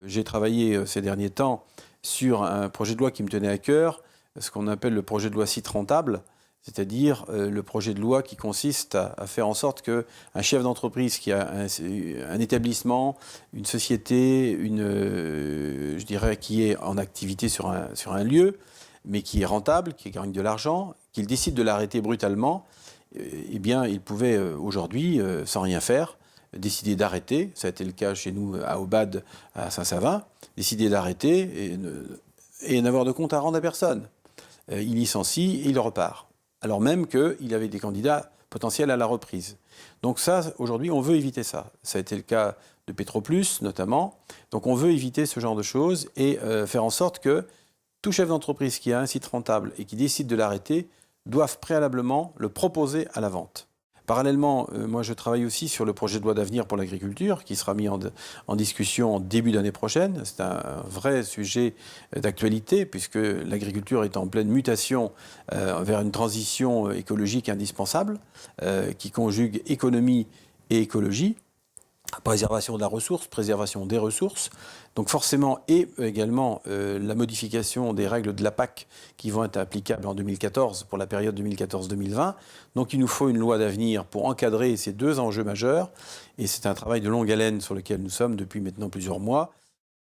J'ai travaillé ces derniers temps sur un projet de loi qui me tenait à cœur, ce qu'on appelle le projet de loi site rentable, c'est-à-dire le projet de loi qui consiste à faire en sorte qu'un chef d'entreprise qui a un établissement, une société, je dirais, qui est en activité sur un lieu, mais qui est rentable, qui gagne de l'argent, qu'il décide de l'arrêter brutalement, eh bien, il pouvait aujourd'hui, sans rien faire, décider d'arrêter, ça a été le cas chez nous à Aubade, à Saint-Savin, décider d'arrêter et n'avoir de compte à rendre à personne. Il licencie et il repart, alors même qu'il avait des candidats potentiels à la reprise. Donc ça, aujourd'hui, on veut éviter ça. Ça a été le cas de Petroplus, notamment. Donc on veut éviter ce genre de choses et faire en sorte que tout chef d'entreprise qui a un site rentable et qui décide de l'arrêter doivent préalablement le proposer à la vente. Parallèlement, moi je travaille aussi sur le projet de loi d'avenir pour l'agriculture qui sera mis en discussion en début d'année prochaine. C'est un vrai sujet d'actualité puisque l'agriculture est en pleine mutation vers une transition écologique indispensable qui conjugue économie et écologie. Préservation de la ressource, préservation des ressources, donc forcément, et également la modification des règles de la PAC qui vont être applicables en 2014 pour la période 2014-2020. Donc il nous faut une loi d'avenir pour encadrer ces deux enjeux majeurs, et c'est un travail de longue haleine sur lequel nous sommes depuis maintenant plusieurs mois.